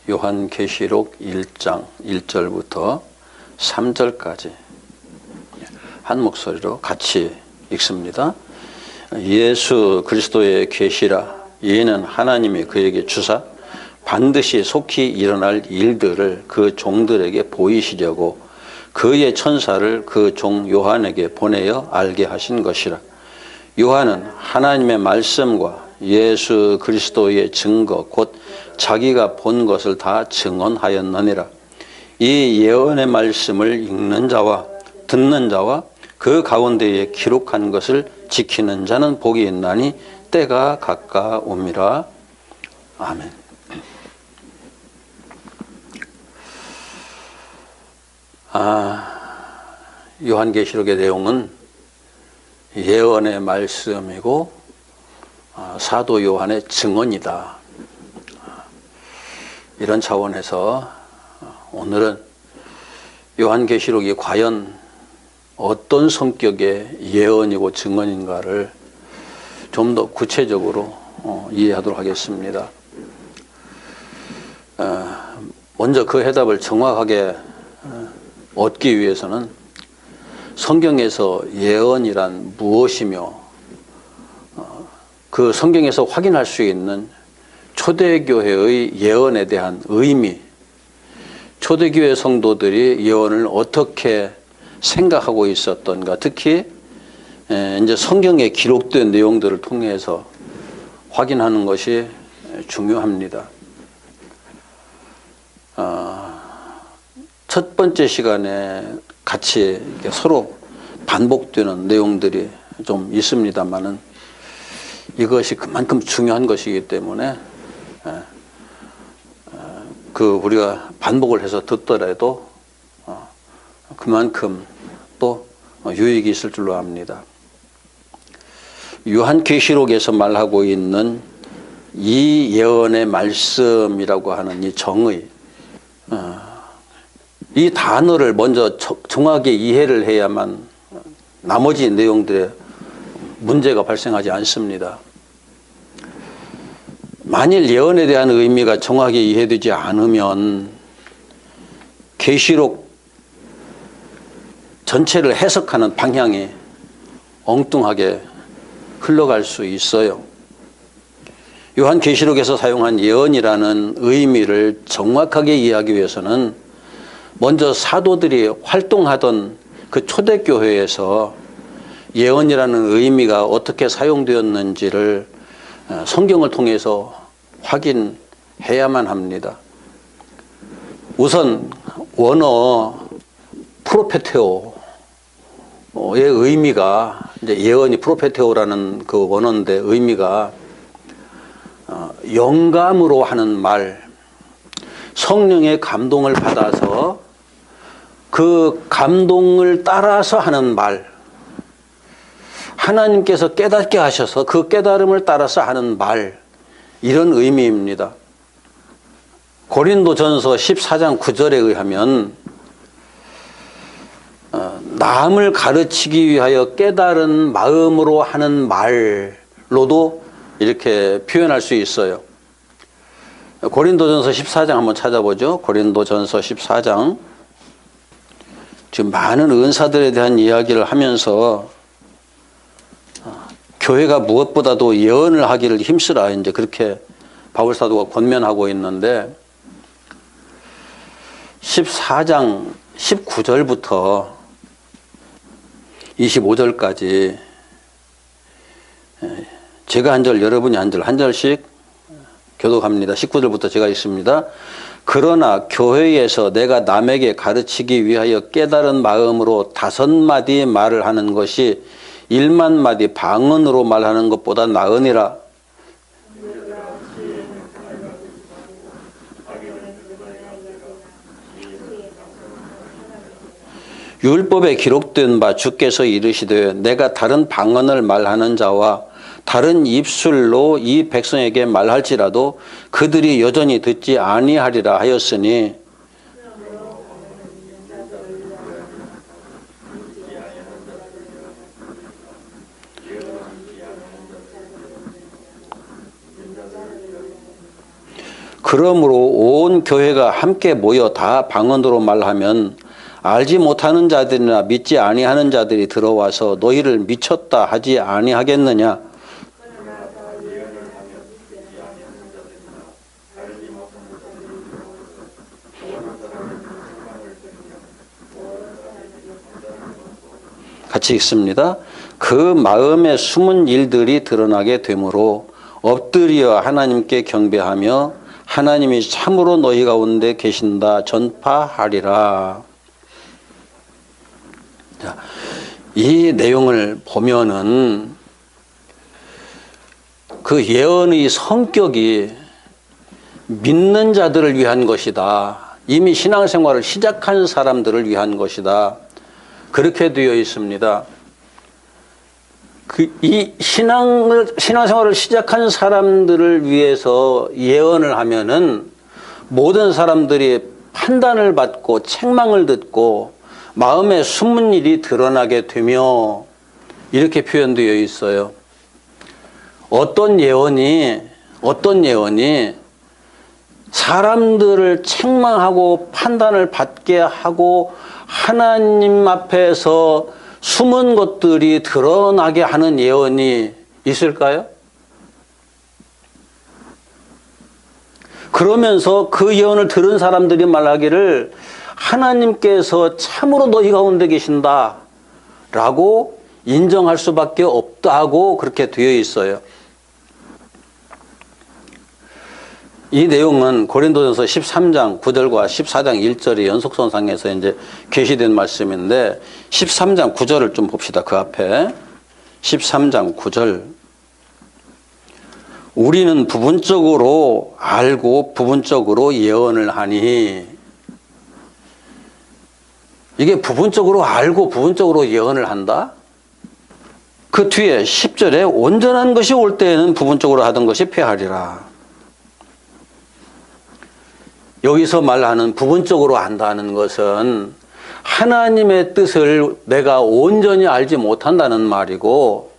요한계시록 1장 1절부터 3절까지 한 목소리로 같이 읽습니다. 예수 그리스도의 계시라. 이는 하나님이 그에게 주사 반드시 속히 일어날 일들을 그 종들에게 보이시려고 그의 천사를 그 종 요한에게 보내어 알게 하신 것이라. 요한은 하나님의 말씀과 예수 그리스도의 증거 곧 자기가 본 것을 다 증언하였느니라. 이 예언의 말씀을 읽는 자와 듣는 자와 그 가운데에 기록한 것을 지키는 자는 복이 있나니 때가 가까움이라. 아멘. 요한계시록의 내용은 예언의 말씀이고 사도 요한의 증언이다. 이런 차원에서 오늘은 요한계시록이 과연 어떤 성격의 예언이고 증언인가를 좀 더 구체적으로 이해하도록 하겠습니다. 먼저 그 해답을 정확하게 얻기 위해서는 성경에서 예언이란 무엇이며 그 성경에서 확인할 수 있는 초대교회의 예언에 대한 의미, 초대교회 성도들이 예언을 어떻게 생각하고 있었던가, 특히 이제 성경에 기록된 내용들을 통해서 확인하는 것이 중요합니다. 첫 번째 시간에 같이 서로 반복되는 내용들이 좀 있습니다만은 이것이 그만큼 중요한 것이기 때문에 우리가 반복을 해서 듣더라도 그만큼 또 유익이 있을 줄로 압니다. 요한계시록에서 말하고 있는 이 예언의 말씀이라고 하는 이 정의, 이 단어를 먼저 정확하게 이해를 해야만 나머지 내용들에 문제가 발생하지 않습니다. 만일 예언에 대한 의미가 정확하게 이해되지 않으면 계시록 전체를 해석하는 방향이 엉뚱하게 흘러갈 수 있어요. 요한계시록에서 사용한 예언이라는 의미를 정확하게 이해하기 위해서는 먼저 사도들이 활동하던 그 초대교회에서 예언이라는 의미가 어떻게 사용되었는지를 성경을 통해서 확인해야만 합니다. 우선 원어 프로페테오의 의미가, 이제 예언이 프로페테오라는 그 원어인데 의미가 영감으로 하는 말, 성령의 감동을 받아서 그 감동을 따라서 하는 말, 하나님께서 깨닫게 하셔서 그 깨달음을 따라서 하는 말, 이런 의미입니다. 고린도전서 14장 9절에 의하면 남을 가르치기 위하여 깨달은 마음으로 하는 말로도 이렇게 표현할 수 있어요. 고린도전서 14장 한번 찾아보죠. 고린도전서 14장. 지금 많은 은사들에 대한 이야기를 하면서 교회가 무엇보다도 예언을 하기를 힘쓰라, 이제 그렇게 바울사도가 권면하고 있는데 14장 19절부터 25절까지 제가 한 절, 여러분이 한 절, 한 절씩 교독합니다. 19절부터 제가 읽습니다. 그러나 교회에서 내가 남에게 가르치기 위하여 깨달은 마음으로 5마디 말을 하는 것이 1만 마디 방언으로 말하는 것보다 나으니라. 율법에 기록된 바 주께서 이르시되 내가 다른 방언을 말하는 자와 다른 입술로 이 백성에게 말할지라도 그들이 여전히 듣지 아니하리라 하였으니 그러므로 온 교회가 함께 모여 다 방언으로 말하면 알지 못하는 자들이나 믿지 아니하는 자들이 들어와서 너희를 미쳤다 하지 아니하겠느냐. 같이 읽습니다. 그 마음에 숨은 일들이 드러나게 되므로 엎드려 하나님께 경배하며 하나님이 참으로 너희 가운데 계신다 전파하리라. 자, 이 내용을 보면은 그 예언의 성격이 믿는 자들을 위한 것이다. 이미 신앙생활을 시작한 사람들을 위한 것이다. 그렇게 되어 있습니다. 이 신앙생활을 시작한 사람들을 위해서 예언을 하면은 모든 사람들이 판단을 받고 책망을 듣고 마음에 숨은 일이 드러나게 되며 이렇게 표현되어 있어요. 어떤 예언이 사람들을 책망하고 판단을 받게 하고 하나님 앞에서 숨은 것들이 드러나게 하는 예언이 있을까요? 그러면서 그 예언을 들은 사람들이 말하기를 하나님께서 참으로 너희 가운데 계신다 라고 인정할 수밖에 없다고 그렇게 되어 있어요. 이 내용은 고린도전서 13장 9절과 14장 1절의 연속선상에서 이제 계시된 말씀인데 13장 9절을 좀 봅시다. 그 앞에 13장 9절. 우리는 부분적으로 알고 부분적으로 예언을 하니. 이게 부분적으로 알고 부분적으로 예언을 한다? 그 뒤에 10절에 온전한 것이 올 때에는 부분적으로 하던 것이 패하리라. 여기서 말하는 부분적으로 안다는 것은 하나님의 뜻을 내가 온전히 알지 못한다는 말이고,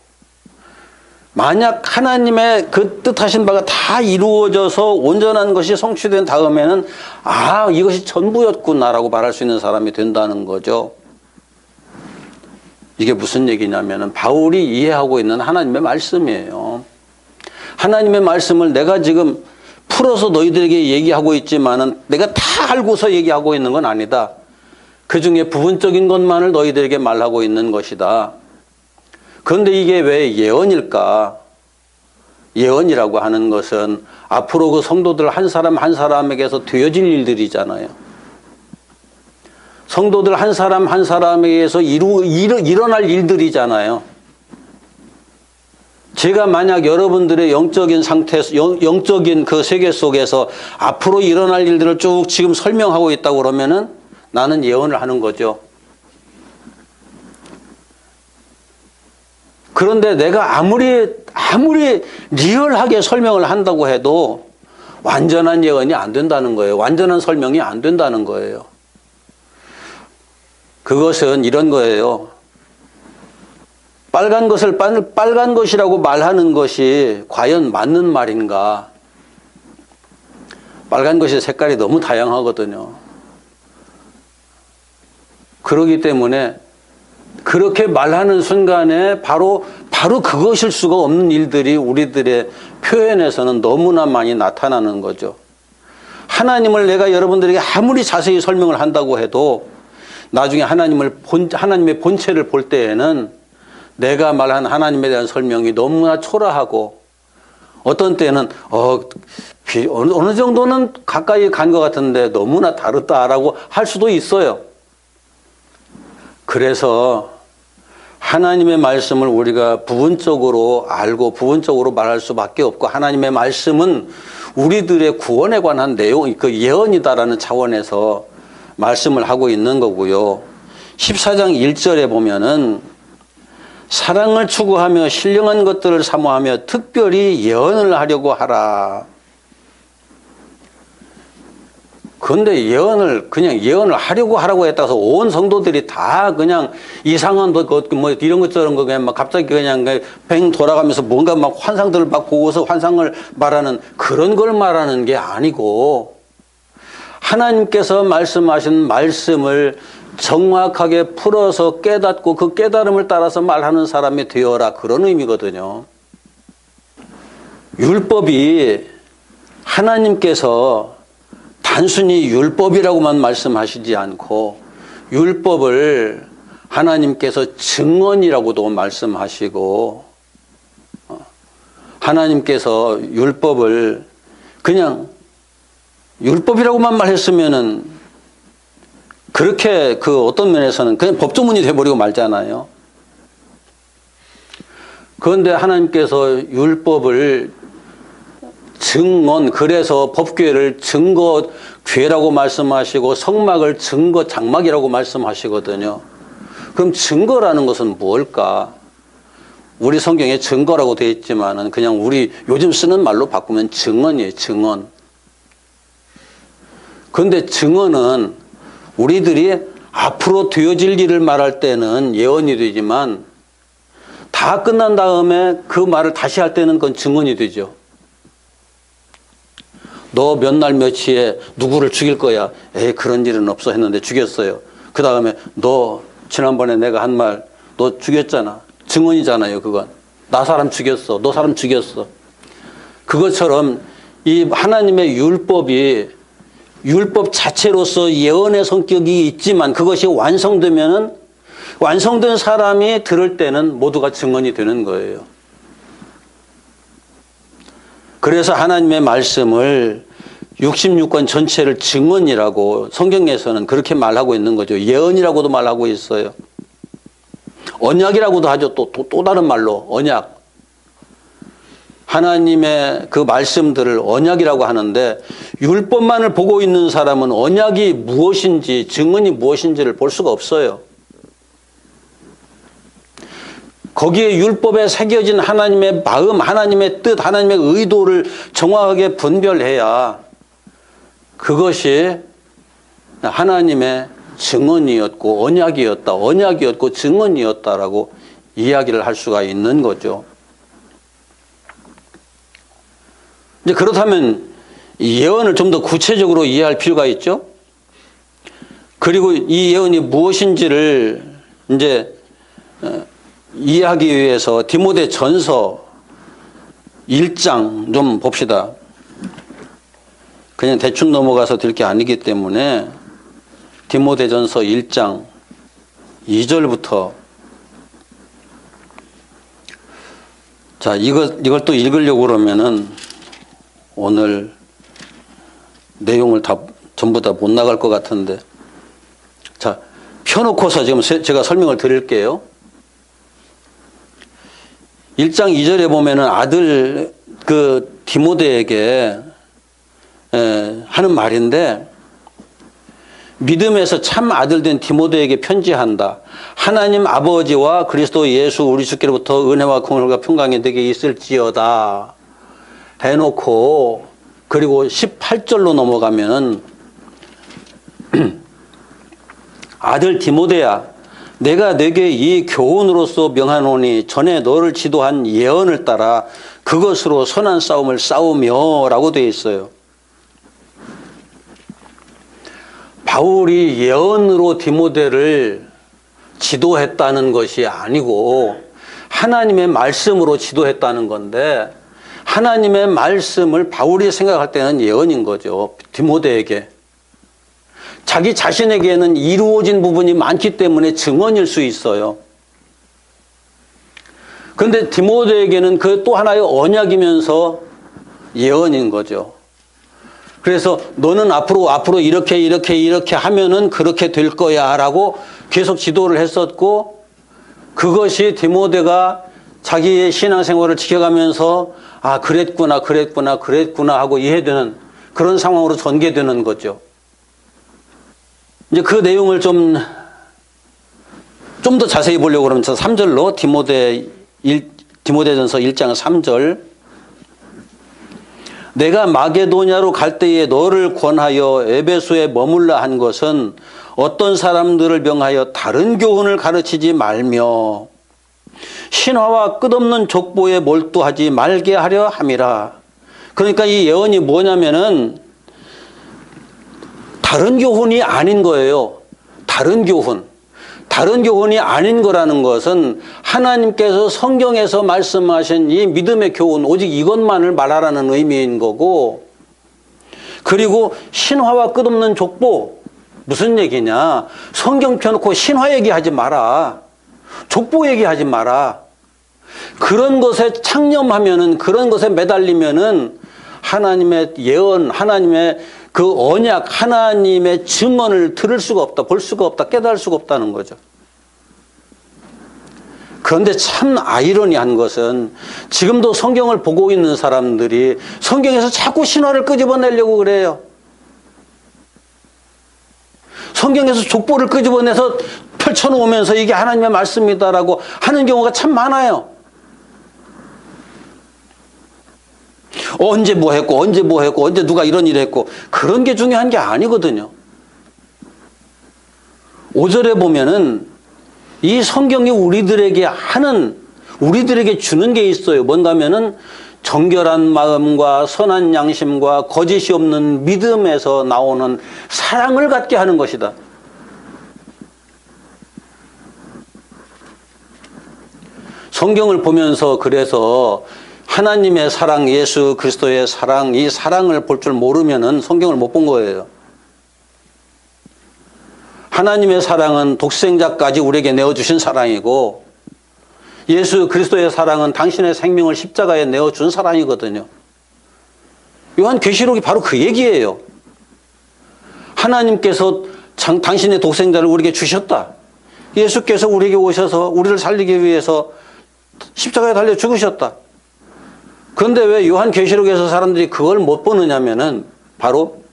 만약 하나님의 그 뜻하신 바가 다 이루어져서 온전한 것이 성취된 다음에는 아, 이것이 전부였구나라고 말할 수 있는 사람이 된다는 거죠. 이게 무슨 얘기냐면 바울이 이해하고 있는 하나님의 말씀이에요. 하나님의 말씀을 내가 지금 풀어서 너희들에게 얘기하고 있지만은 내가 다 알고서 얘기하고 있는 건 아니다. 그 중에 부분적인 것만을 너희들에게 말하고 있는 것이다. 그런데 이게 왜 예언일까? 예언이라고 하는 것은 앞으로 그 성도들 한 사람 한 사람에게서 되어질 일들이잖아요. 성도들 한 사람 한 사람에게서 일어날 일들이잖아요. 제가 만약 여러분들의 영적인 상태, 영적인 그 세계 속에서 앞으로 일어날 일들을 쭉 지금 설명하고 있다고 그러면은 나는 예언을 하는 거죠. 그런데 내가 아무리 리얼하게 설명을 한다고 해도 완전한 예언이 안 된다는 거예요. 완전한 설명이 안 된다는 거예요. 그것은 이런 거예요. 빨간 것을 빨간 것이라고 말하는 것이 과연 맞는 말인가? 빨간 것의 색깔이 너무 다양하거든요. 그렇기 때문에 그렇게 말하는 순간에 바로 그것일 수가 없는 일들이 우리들의 표현에서는 너무나 많이 나타나는 거죠. 하나님을 내가 여러분들에게 아무리 자세히 설명을 한다고 해도 나중에 하나님의 본체를 볼 때에는 내가 말한 하나님에 대한 설명이 너무나 초라하고 어떤 때는 어느 정도는 가까이 간 것 같은데 너무나 다르다라고 할 수도 있어요. 그래서 하나님의 말씀을 우리가 부분적으로 알고 부분적으로 말할 수밖에 없고 하나님의 말씀은 우리들의 구원에 관한 내용, 그 예언이다라는 차원에서 말씀을 하고 있는 거고요. 14장 1절에 보면은 사랑을 추구하며 신령한 것들을 사모하며 특별히 예언을 하려고 하라. 그런데 그냥 예언을 하라고 했다서 온 성도들이 다 그냥 이상한 뭐 이런 것저런 거 그냥 막 갑자기 그냥 뱅 돌아가면서 뭔가 막 환상들을 막 보고서 환상을 말하는 그런 걸 말하는 게 아니고, 하나님께서 말씀하신 말씀을 정확하게 풀어서 깨닫고 그 깨달음을 따라서 말하는 사람이 되어라, 그런 의미거든요. 율법이 하나님께서 단순히 율법이라고만 말씀하시지 않고 율법을 하나님께서 증언이라고도 말씀하시고, 하나님께서 율법을 그냥 율법이라고만 말했으면은 그렇게 어떤 면에서는 그냥 법조문이 돼버리고 말잖아요. 그런데 하나님께서 율법을 증언, 그래서 법궤를 증거궤라고 말씀하시고 성막을 증거 장막이라고 말씀하시거든요. 그럼 증거라는 것은 뭘까? 우리 성경에 증거라고 되어 있지만은 그냥 우리 요즘 쓰는 말로 바꾸면 증언이에요, 증언. 그런데 증언은 우리들이 앞으로 되어질 일을 말할 때는 예언이 되지만 다 끝난 다음에 그 말을 다시 할 때는 그건 증언이 되죠. 너 몇 날 며칠에 누구를 죽일 거야. 에이, 그런 일은 없어 했는데 죽였어요. 그 다음에 너 지난번에 내가 한 말 너 죽였잖아. 증언이잖아요, 그건. 나 사람 죽였어. 너 사람 죽였어. 그것처럼 이 하나님의 율법이 율법 자체로서 예언의 성격이 있지만 그것이 완성되면은 완성된 사람이 들을 때는 모두가 증언이 되는 거예요. 그래서 하나님의 말씀을 66권 전체를 증언이라고 성경에서는 그렇게 말하고 있는 거죠. 예언이라고도 말하고 있어요. 언약이라고도 하죠. 또 다른 말로 언약. 하나님의 그 말씀들을 언약이라고 하는데 율법만을 보고 있는 사람은 언약이 무엇인지 증언이 무엇인지를 볼 수가 없어요. 거기에 율법에 새겨진 하나님의 마음, 하나님의 뜻, 하나님의 의도를 정확하게 분별해야 그것이 하나님의 증언이었고 언약이었고 증언이었다라고 이야기를 할 수가 있는 거죠. 이제 그렇다면 예언을 좀 더 구체적으로 이해할 필요가 있죠. 그리고 이 예언이 무엇인지를 이제 이해하기 위해서 디모데 전서 1장 좀 봅시다. 그냥 대충 넘어가서 될 게 아니기 때문에 디모데 전서 1장 2절부터 자, 이걸 또 읽으려고 그러면은 오늘 내용을 전부 다 못 나갈 것 같은데. 자, 펴놓고서 지금 제가 설명을 드릴게요. 1장 2절에 보면은 아들 디모데에게 하는 말인데, 믿음에서 참 아들 된 디모데에게 편지한다. 하나님 아버지와 그리스도 예수 우리 주께로부터 은혜와 공의가 평강이 내게 있을지어다 해놓고, 그리고 18절로 넘어가면 아들 디모데야, 내가 내게 이 교훈으로서 명하노니 전에 너를 지도한 예언을 따라 그것으로 선한 싸움을 싸우며 라고 되어 있어요. 바울이 예언으로 디모데를 지도했다는 것이 아니고 하나님의 말씀으로 지도했다는 건데, 하나님의 말씀을 바울이 생각할 때는 예언인 거죠. 디모데에게. 자기 자신에게는 이루어진 부분이 많기 때문에 증언일 수 있어요. 그런데 디모데에게는 그 또 하나의 언약이면서 예언인 거죠. 그래서 너는 앞으로 이렇게 하면은 그렇게 될 거야 라고 계속 지도를 했었고, 그것이 디모데가 자기의 신앙생활을 지켜가면서 아, 그랬구나 하고 이해되는 그런 상황으로 전개되는 거죠. 이제 그 내용을 좀 더 자세히 보려고 그러면 3절로 디모데전서 1장 3절. 내가 마게도냐로 갈 때에 너를 권하여 에베소에 머물라 한 것은 어떤 사람들을 명하여 다른 교훈을 가르치지 말며 신화와 끝없는 족보에 몰두하지 말게 하려 함이라. 그러니까 이 예언이 뭐냐면은 다른 교훈이 아닌 거예요. 다른 교훈. 다른 교훈이 아닌 거라는 것은 하나님께서 성경에서 말씀하신 이 믿음의 교훈, 오직 이것만을 말하라는 의미인 거고, 그리고 신화와 끝없는 족보, 무슨 얘기냐? 성경 펴놓고 신화 얘기하지 마라. 족보 얘기하지 마라. 그런 것에 창념하면은, 그런 것에 매달리면은 하나님의 예언, 하나님의 그 언약, 하나님의 증언을 들을 수가 없다, 볼 수가 없다, 깨달을 수가 없다는 거죠. 그런데 참 아이러니한 것은 지금도 성경을 보고 있는 사람들이 성경에서 자꾸 신화를 끄집어내려고 그래요. 성경에서 족보를 끄집어내서 펼쳐놓으면서 이게 하나님의 말씀이다라고 하는 경우가 참 많아요. 언제 뭐 했고 언제 누가 이런 일을 했고 그런 게 중요한 게 아니거든요. 5절에 보면은 이 성경이 우리들에게 주는 게 있어요. 뭔가 하면은 정결한 마음과 선한 양심과 거짓이 없는 믿음에서 나오는 사랑을 갖게 하는 것이다. 성경을 보면서 그래서 하나님의 사랑, 예수 그리스도의 사랑, 이 사랑을 볼 줄 모르면은 성경을 못 본 거예요. 하나님의 사랑은 독생자까지 우리에게 내어주신 사랑이고, 예수 그리스도의 사랑은 당신의 생명을 십자가에 내어준 사랑이거든요. 요한계시록이 바로 그 얘기예요. 하나님께서 당신의 독생자를 우리에게 주셨다. 예수께서 우리에게 오셔서 우리를 살리기 위해서 십자가에 달려 죽으셨다. 그런데 왜 요한계시록에서 사람들이 그걸 못 보느냐면은 바로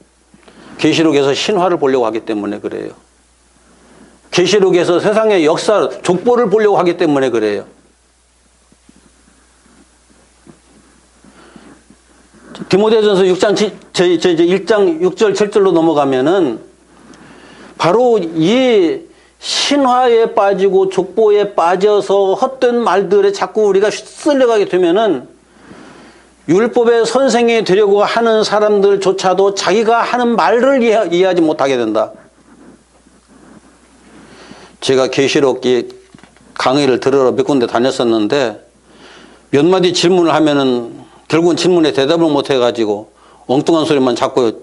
계시록에서 신화를 보려고 하기 때문에 그래요. 계시록에서 세상의 역사, 족보를 보려고 하기 때문에 그래요. 디모데전서 1장 6절 7절로 넘어가면은 바로 이 신화에 빠지고 족보에 빠져서 헛된 말들에 자꾸 우리가 쓸려가게 되면은 율법의 선생이 되려고 하는 사람들조차도 자기가 하는 말을 이해하지 못하게 된다. 제가 계시록 강의를 들으러 몇 군데 다녔었는데 몇 마디 질문을 하면은 결국은 질문에 대답을 못 해가지고 엉뚱한 소리만 자꾸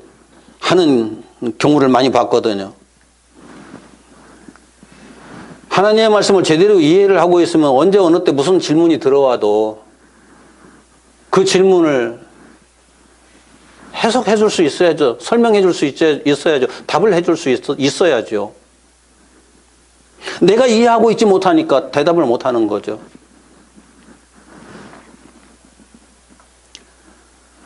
하는 경우를 많이 봤거든요. 하나님의 말씀을 제대로 이해를 하고 있으면 언제 어느 때 무슨 질문이 들어와도 그 질문을 해석해 줄 수 있어야죠. 설명해 줄 수 있어야죠. 답을 해 줄 수 있어야죠. 내가 이해하고 있지 못하니까 대답을 못 하는 거죠.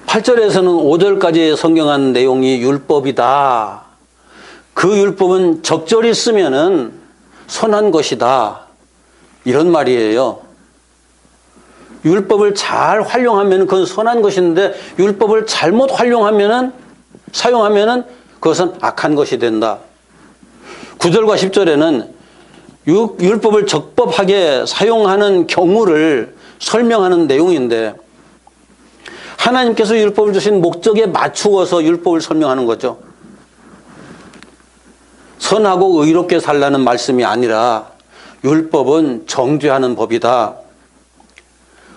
8절에서는 5절까지의 성경한 내용이 율법이다. 그 율법은 적절히 쓰면은 선한 것이다. 이런 말이에요. 율법을 잘 활용하면 그건 선한 것인데 율법을 잘못 사용하면은 그것은 악한 것이 된다. 9절과 10절에는 율법을 적법하게 사용하는 경우를 설명하는 내용인데 하나님께서 율법을 주신 목적에 맞추어서 율법을 설명하는 거죠. 선하고 의롭게 살라는 말씀이 아니라 율법은 정죄하는 법이다.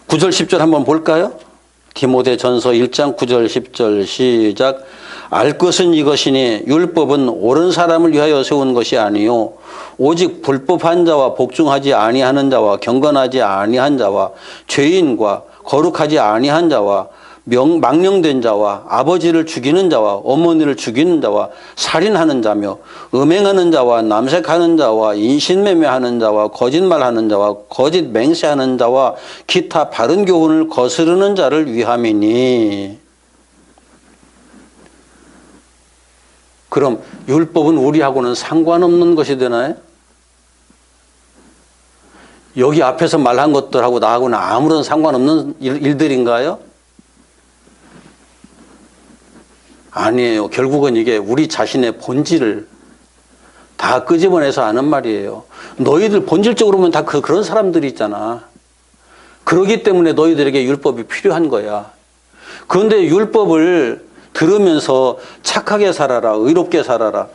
9절 10절 한번 볼까요? 디모데전서 1장 9절 10절 시작. 알 것은 이것이니 율법은 옳은 사람을 위하여 세운 것이 아니요 오직 불법한 자와 복종하지 아니하는 자와 경건하지 아니한 자와 죄인과 거룩하지 아니한 자와 망령된 자와 아버지를 죽이는 자와 어머니를 죽이는 자와 살인하는 자며 음행하는 자와 남색하는 자와 인신매매하는 자와 거짓말하는 자와 거짓 맹세하는 자와 기타 바른 교훈을 거스르는 자를 위함이니. 그럼 율법은 우리하고는 상관없는 것이 되나요? 여기 앞에서 말한 것들하고 나하고는 아무런 상관없는 일들인가요? 아니에요. 결국은 이게 우리 자신의 본질을 다 끄집어내서 하는 말이에요. 너희들 본질적으로 보면 다 그런 사람들이 있잖아. 그러기 때문에 너희들에게 율법이 필요한 거야. 그런데 율법을 들으면서 착하게 살아라, 의롭게 살아라.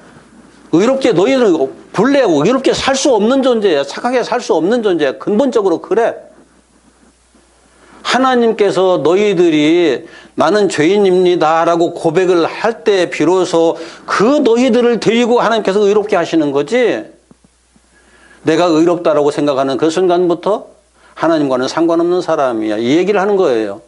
의롭게 너희들은 본래고 의롭게 살 수 없는 존재야. 착하게 살 수 없는 존재야. 근본적으로 그래. 하나님께서 너희들이 나는 죄인입니다 라고 고백을 할 때 비로소 그 너희들을 데리고 하나님께서 의롭게 하시는 거지. 내가 의롭다라고 생각하는 그 순간부터 하나님과는 상관없는 사람이야. 이 얘기를 하는 거예요.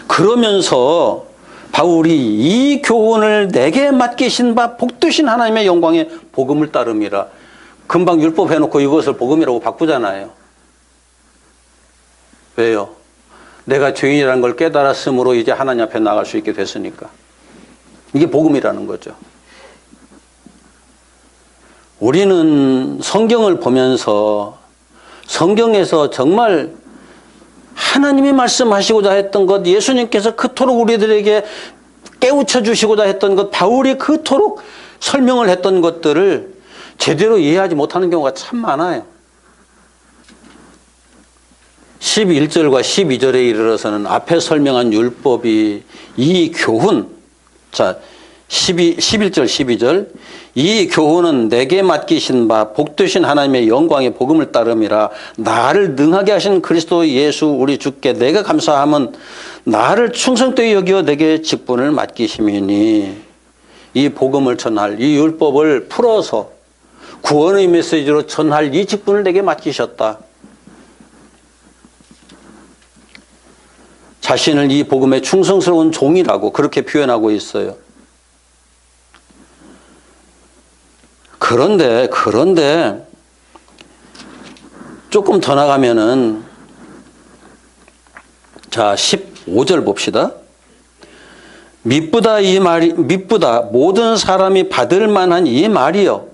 그러면서 바울이 이 교훈을 내게 맡기신 바 복되신 하나님의 영광의 복음을 따름이라. 금방 율법 해놓고 이것을 복음이라고 바꾸잖아요. 왜요? 내가 죄인이라는 걸 깨달았으므로 이제 하나님 앞에 나갈 수 있게 됐으니까. 이게 복음이라는 거죠. 우리는 성경을 보면서 성경에서 정말 하나님이 말씀하시고자 했던 것, 예수님께서 그토록 우리들에게 깨우쳐 주시고자 했던 것, 바울이 그토록 설명을 했던 것들을 제대로 이해하지 못하는 경우가 참 많아요. 11절과 12절에 이르러서는 앞에 설명한 율법이 이 교훈, 자 11절 12절 이 교훈은 내게 맡기신 바 복되신 하나님의 영광의 복음을 따름이라. 나를 능하게 하신 그리스도 예수 우리 주께 내가 감사함은 나를 충성되이 여기어 내게 직분을 맡기심이니. 이 복음을 전할, 이 율법을 풀어서 구원의 메시지로 전할 이 직분을 내게 맡기셨다. 자신을 이 복음의 충성스러운 종이라고 그렇게 표현하고 있어요. 그런데 조금 더 나가면은 자 15절 봅시다. 미쁘다 모든 사람이 받을 만한 이 말이요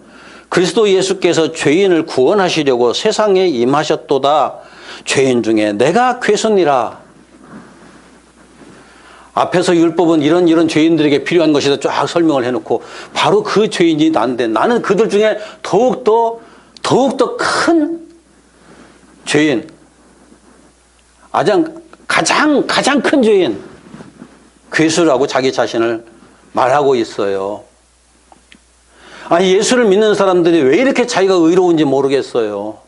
그리스도 예수께서 죄인을 구원하시려고 세상에 임하셨도다. 죄인 중에 내가 괴손이라. 앞에서 율법은 이런 죄인들에게 필요한 것이다 쫙 설명을 해놓고 바로 그 죄인이 난데 나는 그들 중에 더욱더 큰 죄인, 가장 큰 죄인, 괴수라고 자기 자신을 말하고 있어요. 아니, 예수를 믿는 사람들이 왜 이렇게 자기가 의로운지 모르겠어요.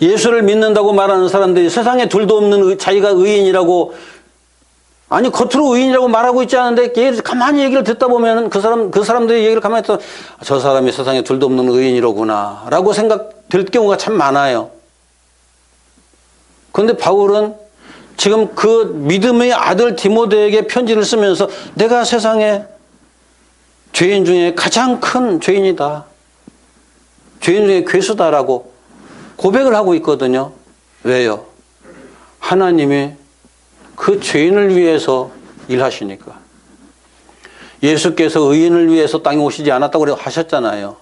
예수를 믿는다고 말하는 사람들이 세상에 둘도 없는 자기가 의인이라고, 아니 겉으로 의인이라고 말하고 있지 않은데 가만히 얘기를 듣다 보면 그 사람들의 얘기를 가만히 듣다 저 사람이 세상에 둘도 없는 의인이로구나 라고 생각될 경우가 참 많아요. 그런데 바울은 지금 그 믿음의 아들 디모데에게 편지를 쓰면서 내가 세상에 죄인 중에 가장 큰 죄인이다, 죄인 중에 괴수다라고 고백을 하고 있거든요. 왜요? 하나님이 그 죄인을 위해서 일하시니까. 예수께서 의인을 위해서 땅에 오시지 않았다고 하셨잖아요.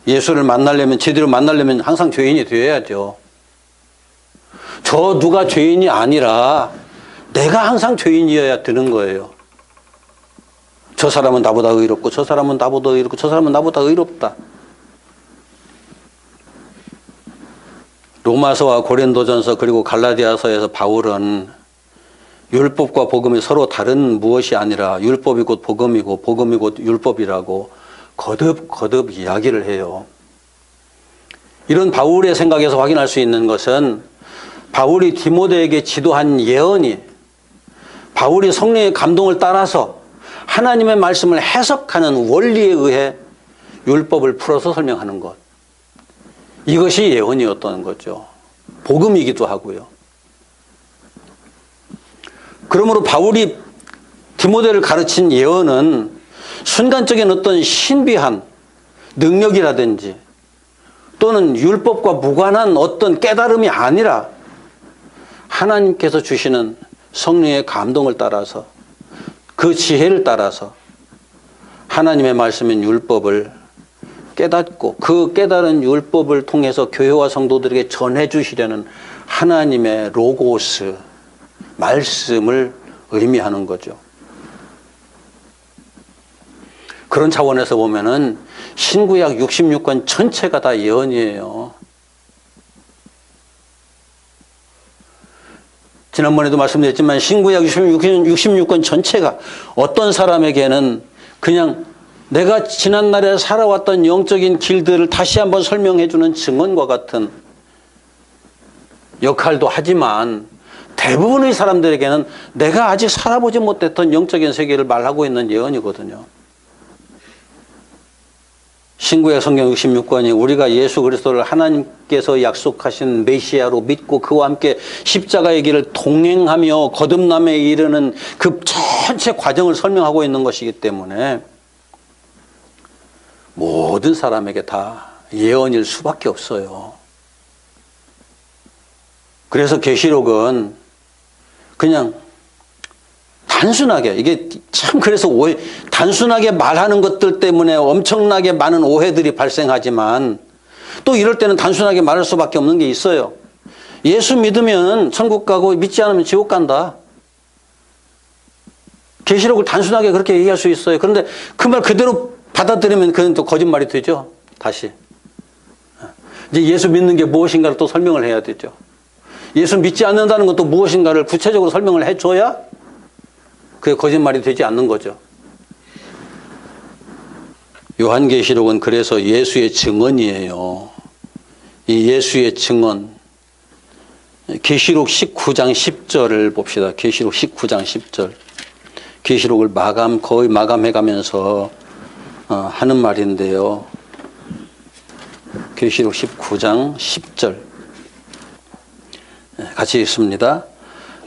예수를 만나려면, 제대로 만나려면 항상 죄인이 되어야죠. 저 누가 죄인이 아니라 내가 항상 죄인이어야 되는 거예요. 저 사람은 나보다 의롭고 저 사람은 나보다 의롭고 저 사람은 나보다 의롭다. 로마서와 고린도전서 그리고 갈라디아서에서 바울은 율법과 복음이 서로 다른 무엇이 아니라 율법이 곧 복음이고 복음이 곧 율법이라고 거듭 이야기를 해요. 이런 바울의 생각에서 확인할 수 있는 것은 바울이 디모데에게 지도한 예언이 바울이 성령의 감동을 따라서 하나님의 말씀을 해석하는 원리에 의해 율법을 풀어서 설명하는 것. 이것이 예언이었던 거죠. 복음이기도 하고요. 그러므로 바울이 디모데를 가르친 예언은 순간적인 어떤 신비한 능력이라든지 또는 율법과 무관한 어떤 깨달음이 아니라 하나님께서 주시는 성령의 감동을 따라서 그 지혜를 따라서 하나님의 말씀인 율법을 깨닫고 그 깨달은 율법을 통해서 교회와 성도들에게 전해주시려는 하나님의 로고스, 말씀을 의미하는 거죠. 그런 차원에서 보면은 신구약 66권 전체가 다 예언이에요. 지난번에도 말씀드렸지만 신구약 66권 전체가 어떤 사람에게는 그냥 내가 지난날에 살아왔던 영적인 길들을 다시 한번 설명해주는 증언과 같은 역할도 하지만 대부분의 사람들에게는 내가 아직 살아보지 못했던 영적인 세계를 말하고 있는 예언이거든요. 신구약 성경 66권이 우리가 예수 그리스도를 하나님께서 약속하신 메시아로 믿고 그와 함께 십자가의 길을 동행하며 거듭남에 이르는 그 전체 과정을 설명하고 있는 것이기 때문에 모든 사람에게 다 예언일 수밖에 없어요. 그래서 계시록은 그냥 단순하게 이게 참 그래서 단순하게 말하는 것들 때문에 엄청나게 많은 오해들이 발생하지만 또 이럴 때는 단순하게 말할 수밖에 없는 게 있어요. 예수 믿으면 천국 가고 믿지 않으면 지옥 간다. 계시록을 단순하게 그렇게 얘기할 수 있어요. 그런데 그 말 그대로 받아들이면 그건 또 거짓말이 되죠. 다시. 이제 예수 믿는 게 무엇인가를 또 설명을 해야 되죠. 예수 믿지 않는다는 것도 무엇인가를 구체적으로 설명을 해줘야 그게 거짓말이 되지 않는 거죠. 요한계시록은 그래서 예수의 증언이에요. 이 예수의 증언. 계시록 19장 10절을 봅시다. 계시록 19장 10절. 계시록을 거의 마감해가면서 하는 말인데요. 계시록 19장 10절. 같이 읽습니다.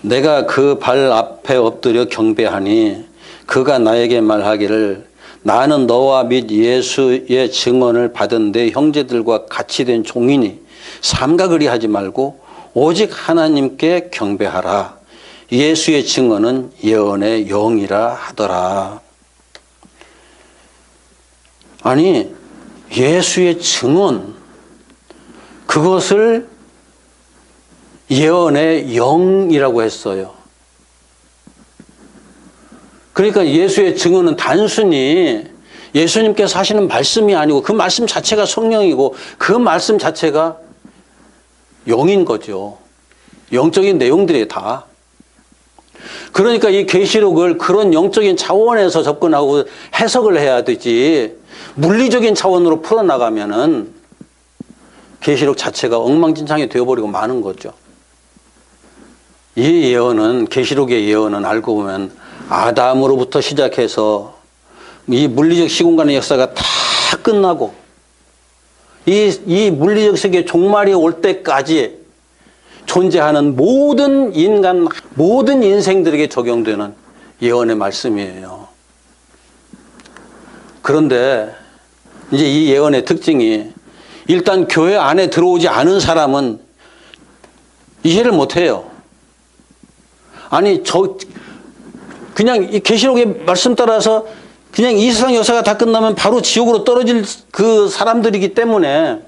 내가 그 발 앞에 엎드려 경배하니 그가 나에게 말하기를 나는 너와 및 예수의 증언을 받은 내 형제들과 같이 된 종이니 삼가 그리하지 말고 오직 하나님께 경배하라. 예수의 증언은 예언의 영이라 하더라. 아니 예수의 증언 그것을 예언의 영이라고 했어요. 그러니까 예수의 증언은 단순히 예수님께서 하시는 말씀이 아니고 그 말씀 자체가 성령이고 그 말씀 자체가 영인 거죠. 영적인 내용들이 다. 그러니까 이 계시록을 그런 영적인 차원에서 접근하고 해석을 해야 되지 물리적인 차원으로 풀어나가면은 계시록 자체가 엉망진창이 되어버리고 마는 거죠. 이 예언은 계시록의 예언은 알고 보면 아담으로부터 시작해서 이 물리적 시공간의 역사가 다 끝나고 이 물리적 세계 종말이 올 때까지 존재하는 모든 인간, 모든 인생들에게 적용되는 예언의 말씀이에요. 그런데 이제 이 예언의 특징이 일단 교회 안에 들어오지 않은 사람은 이해를 못해요. 아니 그냥 이 계시록의 말씀 따라서 그냥 이 세상 역사가 다 끝나면 바로 지옥으로 떨어질 그 사람들이기 때문에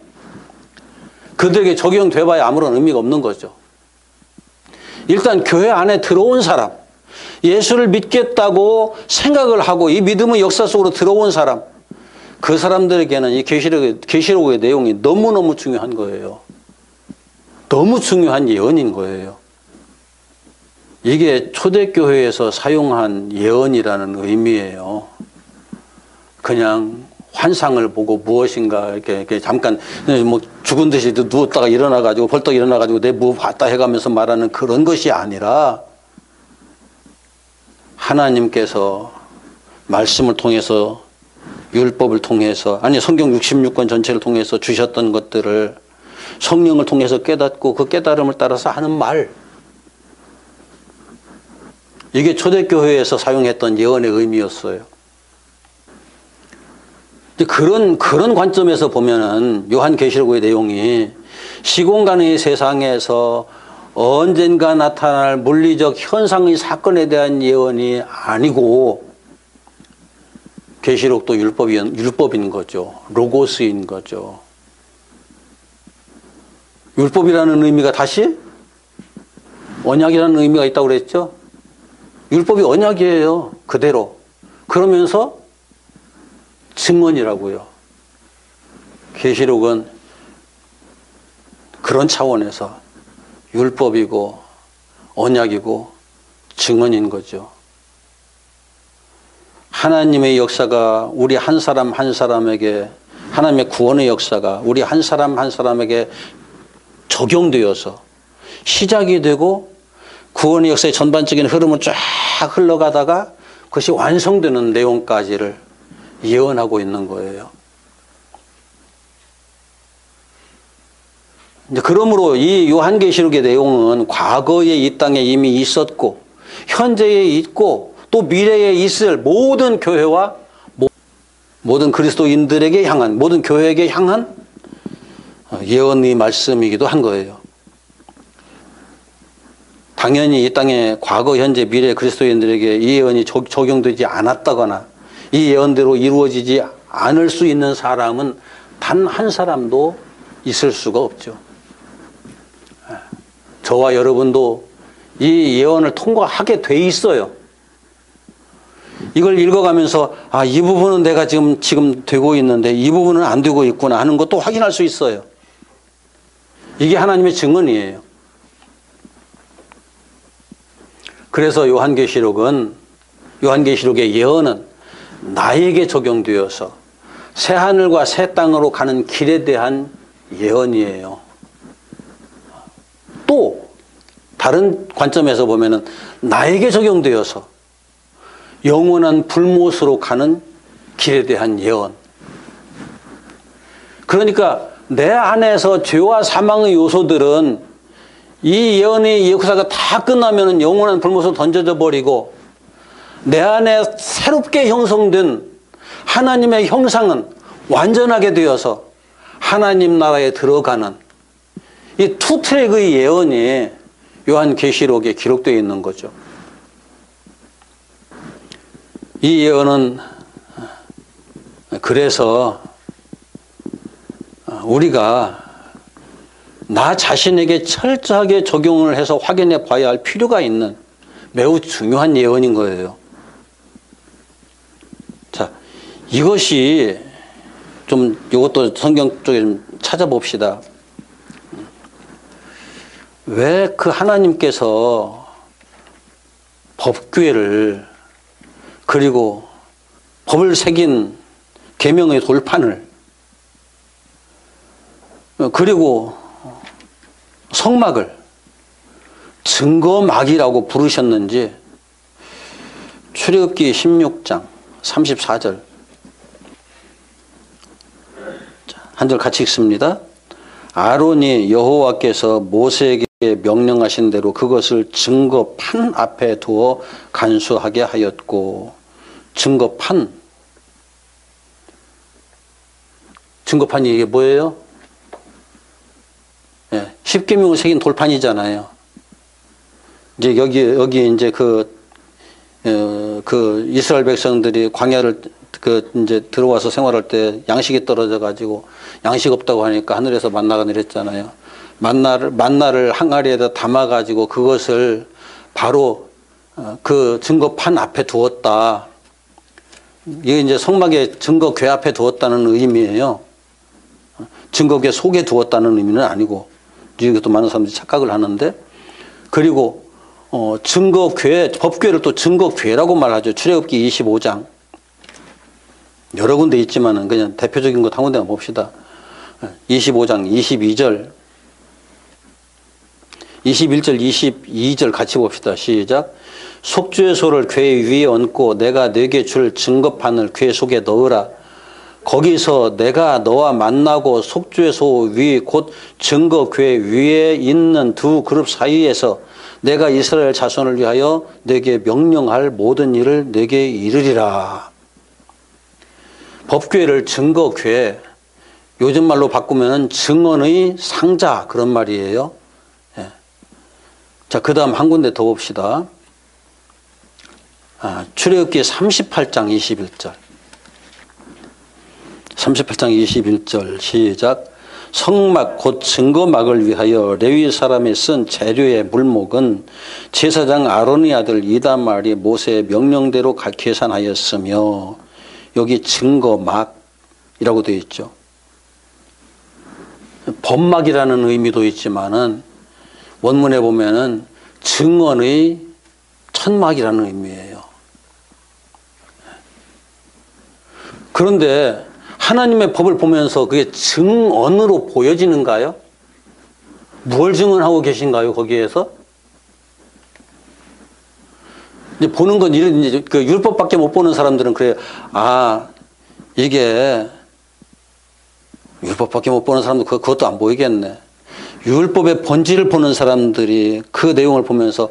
그들에게 적용돼 봐야 아무런 의미가 없는 거죠. 일단 교회 안에 들어온 사람, 예수를 믿겠다고 생각을 하고 이 믿음의 역사 속으로 들어온 사람, 그 사람들에게는 이 계시록의 내용이 너무너무 중요한 거예요. 너무 중요한 예언인 거예요. 이게 초대교회에서 사용한 예언이라는 의미예요. 그냥 환상을 보고 무엇인가 이렇게 잠깐 뭐 죽은 듯이 누웠다가 일어나가지고 벌떡 일어나가지고 내 뭐 봤다 해가면서 말하는 그런 것이 아니라 하나님께서 말씀을 통해서 율법을 통해서 아니 성경 66권 전체를 통해서 주셨던 것들을 성령을 통해서 깨닫고 그 깨달음을 따라서 하는 말. 이게 초대교회에서 사용했던 예언의 의미였어요. 그런 관점에서 보면은 요한계시록의 내용이 시공간의 세상에서 언젠가 나타날 물리적 현상의 사건에 대한 예언이 아니고 계시록도 율법인 거죠. 로고스인 거죠. 율법이라는 의미가 다시 언약이라는 의미가 있다고 그랬죠. 율법이 언약이에요. 그대로. 그러면서 증언이라고요. 계시록은 그런 차원에서 율법이고 언약이고 증언인 거죠. 하나님의 역사가 우리 한 사람 한 사람에게, 하나님의 구원의 역사가 우리 한 사람 한 사람에게 적용되어서 시작이 되고 구원의 역사의 전반적인 흐름을 쫙 흘러가다가 그것이 완성되는 내용까지를 예언하고 있는 거예요. 그러므로 이 요한계시록의 내용은 과거에 이 땅에 이미 있었고 현재에 있고 또 미래에 있을 모든 교회와 모든 그리스도인들에게 향한, 모든 교회에게 향한 예언의 말씀이기도 한 거예요. 당연히 이 땅에 과거, 현재, 미래 그리스도인들에게 이 예언이 적용되지 않았다거나 이 예언대로 이루어지지 않을 수 있는 사람은 단 한 사람도 있을 수가 없죠. 저와 여러분도 이 예언을 통과하게 돼 있어요. 이걸 읽어가면서 이 부분은 내가 지금 되고 있는데 이 부분은 안 되고 있구나 하는 것도 확인할 수 있어요. 이게 하나님의 증언이에요. 그래서 요한계시록의 예언은 나에게 적용되어서 새하늘과 새 땅으로 가는 길에 대한 예언이에요. 또 다른 관점에서 보면은 나에게 적용되어서 영원한 불못으로 가는 길에 대한 예언. 그러니까 내 안에서 죄와 사망의 요소들은 이 예언의 역사가 다 끝나면 영원한 불못으로 던져져 버리고 내 안에 새롭게 형성된 하나님의 형상은 완전하게 되어서 하나님 나라에 들어가는 이 투 트랙의 예언이 요한계시록에 기록되어 있는 거죠. 이 예언은 그래서 우리가 나 자신에게 철저하게 적용을 해서 확인해 봐야 할 필요가 있는 매우 중요한 예언인 거예요. 자, 이것이 좀 이것도 성경 쪽에 좀 찾아봅시다. 왜 그 하나님께서 법궤를 그리고 법을 새긴 계명의 돌판을 그리고 성막을 증거막이라고 부르셨는지 출애굽기 16장 34절 한 절 같이 읽습니다. 아론이 여호와께서 모세에게 명령하신 대로 그것을 증거판 앞에 두어 간수하게 하였고, 증거판이 이게 뭐예요? 예, 십계명을 새긴 돌판이잖아요. 이제 여기 이제 그 이스라엘 백성들이 광야를 이제 들어와서 생활할 때 양식이 떨어져 가지고 양식 없다고 하니까 하늘에서 만나가 내렸잖아요. 만나를 항아리에다 담아 가지고 그것을 바로 그 증거판 앞에 두었다. 이게 이제 성막의 증거궤 앞에 두었다는 의미예요. 증거궤 속에 두었다는 의미는 아니고, 이것도 많은 사람들이 착각을 하는데, 그리고 증거궤, 법궤를 또 증거궤라고 말하죠. 출애굽기 25장. 여러 군데 있지만은 그냥 대표적인 것 한 군데만 봅시다. 25장 22절, 21절, 22절 같이 봅시다. 시작. 속죄소를 궤 위에 얹고 내가 네게 줄 증거판을 궤 속에 넣으라. 거기서 내가 너와 만나고 속죄소 위 곧 증거궤 위에 있는 두 그룹 사이에서 내가 이스라엘 자손을 위하여 네게 명령할 모든 일을 네게 이르리라. 법궤를 증거궤, 요즘 말로 바꾸면 증언의 상자, 그런 말이에요. 예. 자, 그 다음 한 군데 더 봅시다. 출애굽기 38장 21절. 38장 21절 시작. 성막 곧 증거막을 위하여 레위 사람이 쓴 재료의 물목은 제사장 아론의 아들 이다말이 모세의 명령대로 계산하였으며, 여기 증거막이라고 되어 있죠. 범막이라는 의미도 있지만은 원문에 보면은 증언의 천막이라는 의미예요. 그런데 하나님의 법을 보면서 그게 증언으로 보여지는가요? 뭘 증언하고 계신가요, 거기에서? 이제 보는 건 이제 그 율법밖에 못 보는 사람들은 그래요. 아, 이게 율법밖에 못 보는 사람도 그것도 안 보이겠네. 율법의 본질을 보는 사람들이 그 내용을 보면서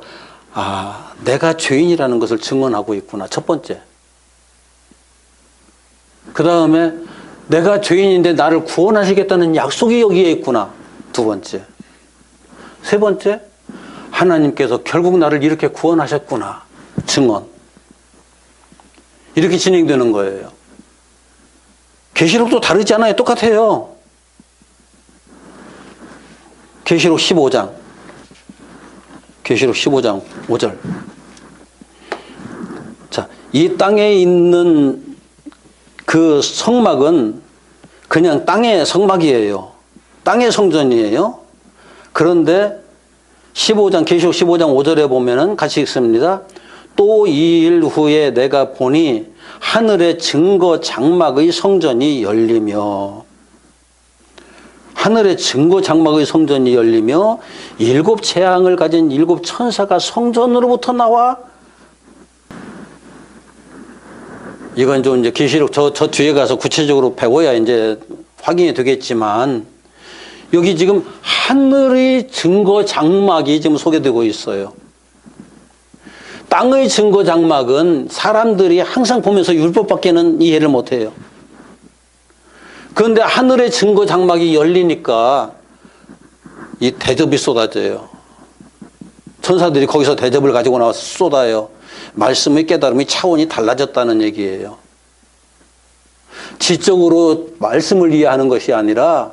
아, 내가 죄인이라는 것을 증언하고 있구나. 첫 번째. 그 다음에 내가 죄인인데 나를 구원하시겠다는 약속이 여기에 있구나. 두 번째. 세 번째, 하나님께서 결국 나를 이렇게 구원하셨구나. 증언. 이렇게 진행되는 거예요. 계시록도 다르지 않아요. 똑같아요. 계시록 15장. 계시록 15장 5절. 자, 이 땅에 있는 그 성막은 그냥 땅의 성막이에요. 땅의 성전이에요. 그런데 15장, 계시록 15장 5절에 보면은 같이 읽습니다. 또 이 일 후에 내가 보니 하늘의 증거 장막의 성전이 열리며, 하늘의 증거 장막의 성전이 열리며 일곱 재앙을 가진 일곱 천사가 성전으로부터 나와, 이건 좀 이제 계시록 저 뒤에 가서 구체적으로 배워야 이제 확인이 되겠지만, 여기 지금 하늘의 증거 장막이 지금 소개되고 있어요. 땅의 증거 장막은 사람들이 항상 보면서 율법밖에는 이해를 못해요. 그런데 하늘의 증거 장막이 열리니까 이 대접이 쏟아져요. 천사들이 거기서 대접을 가지고 나와서 쏟아요. 말씀의 깨달음이 차원이 달라졌다는 얘기예요. 지적으로 말씀을 이해하는 것이 아니라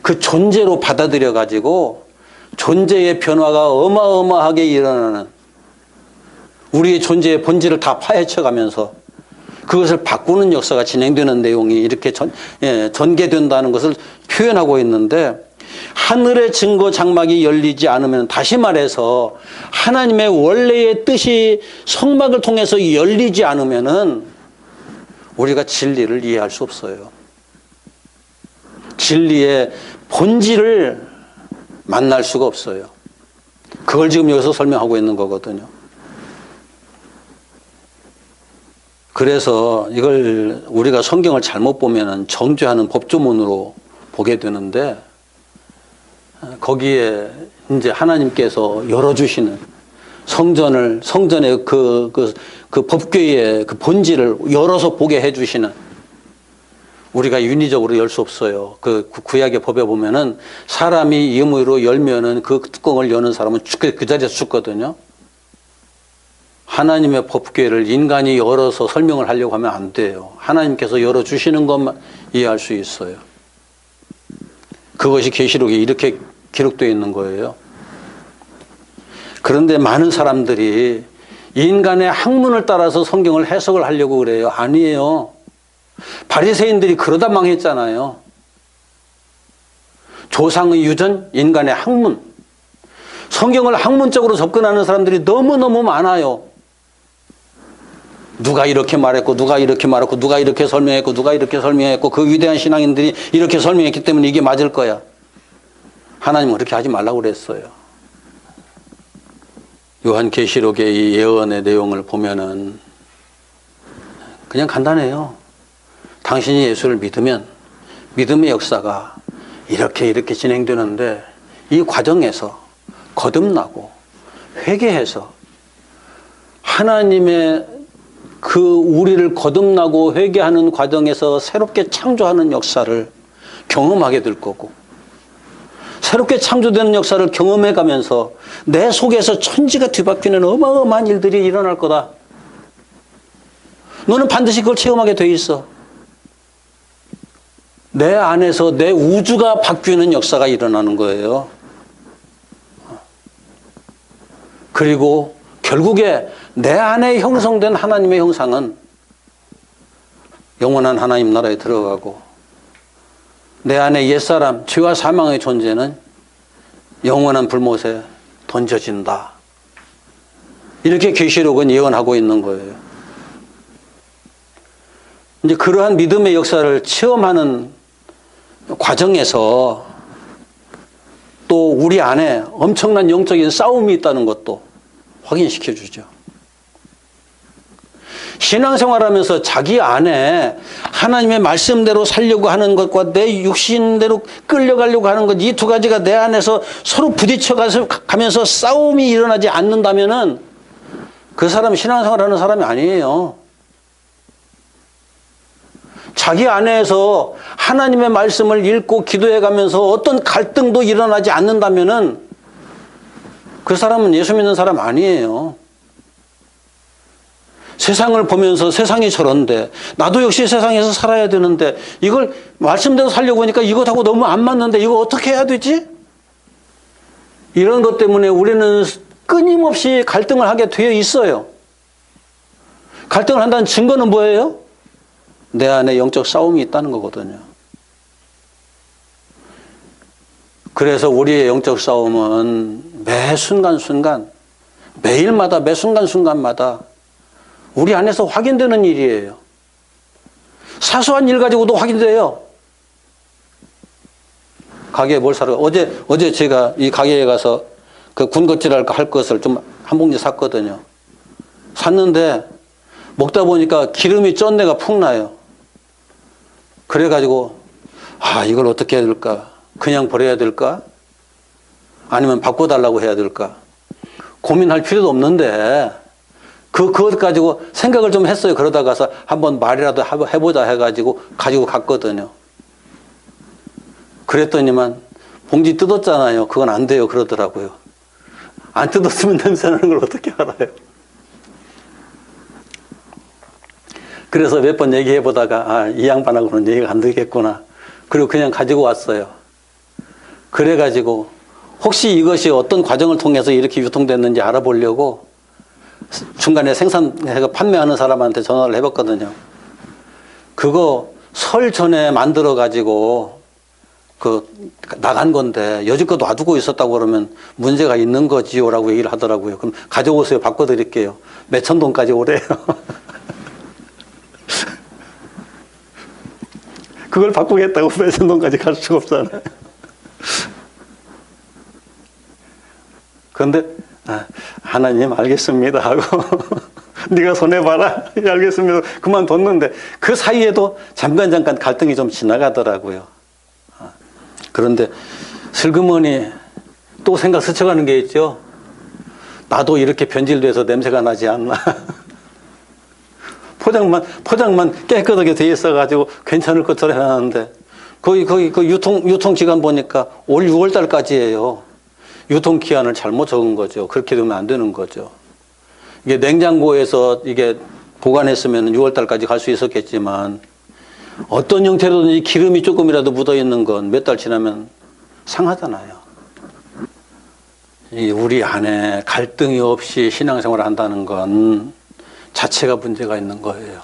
그 존재로 받아들여 가지고 존재의 변화가 어마어마하게 일어나는, 우리의 존재의 본질을 다 파헤쳐 가면서 그것을 바꾸는 역사가 진행되는 내용이 이렇게 전개된다는 것을 표현하고 있는데, 하늘의 증거 장막이 열리지 않으면, 다시 말해서 하나님의 원래의 뜻이 성막을 통해서 열리지 않으면은 우리가 진리를 이해할 수 없어요. 진리의 본질을 만날 수가 없어요. 그걸 지금 여기서 설명하고 있는 거거든요. 그래서 이걸 우리가 성경을 잘못 보면은 정죄하는 법조문으로 보게 되는데, 거기에 이제 하나님께서 열어주시는 성전의 그 법궤의 그 본질을 열어서 보게 해주시는, 우리가 윤리적으로 열 수 없어요. 그 구약의 법에 보면은 사람이 임의로 열면은 그 뚜껑을 여는 사람은 그 자리에서 죽거든요. 하나님의 법궤를 인간이 열어서 설명을 하려고 하면 안 돼요. 하나님께서 열어주시는 것만 이해할 수 있어요. 그것이 계시록에 이렇게 기록되어 있는 거예요. 그런데 많은 사람들이 인간의 학문을 따라서 성경을 해석을 하려고 그래요. 아니에요. 바리새인들이 그러다 망했잖아요. 조상의 유전, 인간의 학문. 성경을 학문적으로 접근하는 사람들이 너무너무 많아요. 누가 이렇게 말했고, 누가 이렇게 말했고, 누가 이렇게 설명했고, 누가 이렇게 설명했고, 그 위대한 신앙인들이 이렇게 설명했기 때문에 이게 맞을 거야. 하나님은 그렇게 하지 말라고 그랬어요. 요한계시록의 이 예언의 내용을 보면은 그냥 간단해요. 당신이 예수를 믿으면 믿음의 역사가 이렇게 진행되는데, 이 과정에서 거듭나고 회개해서 하나님의 그 우리를 거듭나고 회개하는 과정에서 새롭게 창조하는 역사를 경험하게 될 거고, 새롭게 창조되는 역사를 경험해 가면서 내 속에서 천지가 뒤바뀌는 어마어마한 일들이 일어날 거다. 너는 반드시 그걸 체험하게 돼 있어. 내 안에서 내 우주가 바뀌는 역사가 일어나는 거예요. 그리고 결국에 내 안에 형성된 하나님의 형상은 영원한 하나님 나라에 들어가고, 내 안에 옛사람, 죄와 사망의 존재는 영원한 불못에 던져진다. 이렇게 계시록은 예언하고 있는 거예요. 이제 그러한 믿음의 역사를 체험하는 과정에서 또 우리 안에 엄청난 영적인 싸움이 있다는 것도 확인시켜 주죠. 신앙생활하면서 자기 안에 하나님의 말씀대로 살려고 하는 것과 내 육신대로 끌려가려고 하는 것, 이 두 가지가 내 안에서 서로 부딪혀 가면서 싸움이 일어나지 않는다면은 그 사람은 신앙생활하는 사람이 아니에요. 자기 안에서 하나님의 말씀을 읽고 기도해 가면서 어떤 갈등도 일어나지 않는다면은 그 사람은 예수 믿는 사람 아니에요. 세상을 보면서 세상이 저런데 나도 역시 세상에서 살아야 되는데 이걸 말씀대로 살려고 하니까 이것하고 너무 안 맞는데 이거 어떻게 해야 되지? 이런 것 때문에 우리는 끊임없이 갈등을 하게 되어 있어요. 갈등을 한다는 증거는 뭐예요? 내 안에 영적 싸움이 있다는 거거든요. 그래서 우리의 영적 싸움은 매 순간순간, 매일마다, 매 순간순간마다 우리 안에서 확인되는 일이에요. 사소한 일 가지고도 확인돼요. 가게에 뭘 사러, 어제 제가 이 가게에 가서 그 군것질 할 것을 좀 한 봉지 샀거든요. 샀는데 먹다 보니까 기름이 쩐내가 푹 나요. 그래가지고, 이걸 어떻게 해야 될까? 그냥 버려야 될까? 아니면 바꿔달라고 해야 될까? 고민할 필요도 없는데, 그것 가지고 생각을 좀 했어요. 그러다가서 한번 말이라도 해보자 해가지고 가지고 갔거든요. 그랬더니만 봉지 뜯었잖아요. 그건 안 돼요. 그러더라고요. 안 뜯었으면 냄새 나는 걸 어떻게 알아요? 그래서 몇 번 얘기해 보다가 이 양반하고는 얘기가 안 되겠구나. 그리고 그냥 가지고 왔어요. 그래가지고 혹시 이것이 어떤 과정을 통해서 이렇게 유통됐는지 알아보려고 중간에 생산해서 판매하는 사람한테 전화를 해봤거든요. 그거 설 전에 만들어가지고 나간 건데 여지껏 놔두고 있었다고 그러면 문제가 있는 거지요라고 얘기를 하더라고요. 그럼 가져오세요. 바꿔드릴게요. 몇천 돈까지 오래요. 그걸 바꾸겠다고 몇천 돈까지 갈 수가 없잖아요. 그런데 하나님 알겠습니다 하고 네가 손해봐라 알겠습니다 그만뒀는데 그 사이에도 잠깐 갈등이 좀 지나가더라고요. 그런데 슬그머니 또 생각 스쳐가는 게 있죠. 나도 이렇게 변질돼서 냄새가 나지 않나. 포장만 깨끗하게 돼 있어가지고 괜찮을 것처럼 해놨는데 거의 그 유통기간 보니까 올 6월 달까지예요. 유통기한을 잘못 적은 거죠. 그렇게 되면 안 되는 거죠. 이게 냉장고에서 이게 보관했으면 6월 달까지 갈 수 있었겠지만 어떤 형태로든지 기름이 조금이라도 묻어 있는 건 몇 달 지나면 상하잖아요. 우리 안에 갈등이 없이 신앙생활을 한다는 건 자체가 문제가 있는 거예요.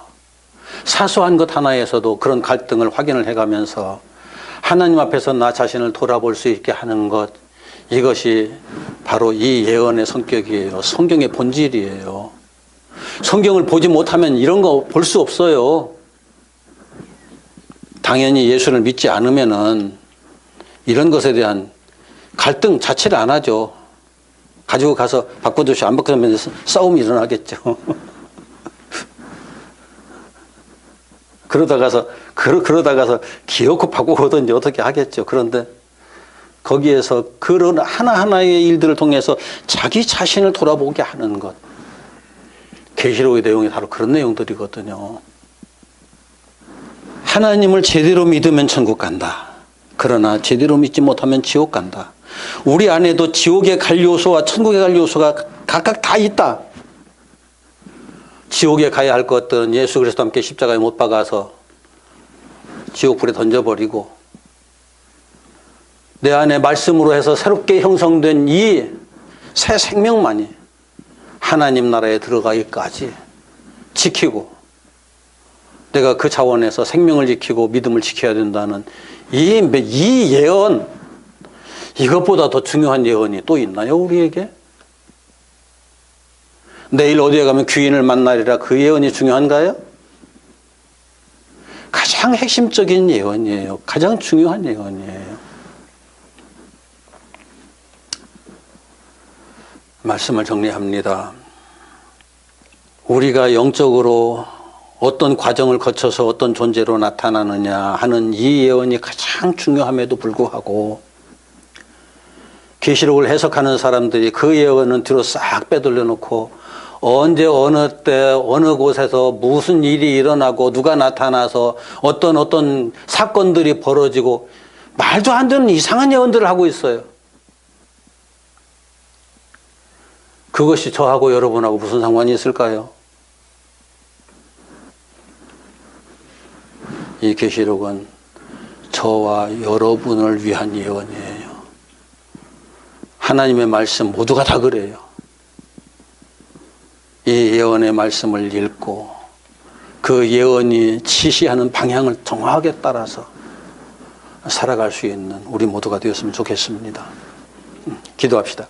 사소한 것 하나에서도 그런 갈등을 확인을 해가면서 하나님 앞에서 나 자신을 돌아볼 수 있게 하는 것, 이것이 바로 이 예언의 성격이에요. 성경의 본질이에요. 성경을 보지 못하면 이런 거 볼 수 없어요. 당연히 예수를 믿지 않으면은 이런 것에 대한 갈등 자체를 안 하죠. 가지고 가서 바꿔주시오. 안 바꿔주면 싸움이 일어나겠죠. 그러다가서 기어코 바꾸거든지 어떻게 하겠죠. 그런데 거기에서 그런 하나하나의 일들을 통해서 자기 자신을 돌아보게 하는 것. 계시록의 내용이 바로 그런 내용들이거든요. 하나님을 제대로 믿으면 천국 간다. 그러나 제대로 믿지 못하면 지옥 간다. 우리 안에도 지옥에 갈 요소와 천국에 갈 요소가 각각 다 있다. 지옥에 가야 할 것들은 예수 그리스도 함께 십자가에 못 박아서 지옥불에 던져버리고 내 안에 말씀으로 해서 새롭게 형성된 이 새 생명만이 하나님 나라에 들어가기까지 지키고 내가 그 차원에서 생명을 지키고 믿음을 지켜야 된다는 이 예언, 이것보다 더 중요한 예언이 또 있나요, 우리에게? 내일 어디에 가면 귀인을 만나리라, 그 예언이 중요한가요? 가장 핵심적인 예언이에요. 가장 중요한 예언이에요. 말씀을 정리합니다. 우리가 영적으로 어떤 과정을 거쳐서 어떤 존재로 나타나느냐 하는 이 예언이 가장 중요함에도 불구하고 계시록을 해석하는 사람들이 그 예언은 뒤로 싹 빼돌려 놓고 언제 어느 때 어느 곳에서 무슨 일이 일어나고 누가 나타나서 어떤 사건들이 벌어지고 말도 안 되는 이상한 예언들을 하고 있어요. 그것이 저하고 여러분하고 무슨 상관이 있을까요? 이 계시록은 저와 여러분을 위한 예언이에요. 하나님의 말씀 모두가 다 그래요. 이 예언의 말씀을 읽고 그 예언이 지시하는 방향을 정확하게 따라서 살아갈 수 있는 우리 모두가 되었으면 좋겠습니다. 기도합시다.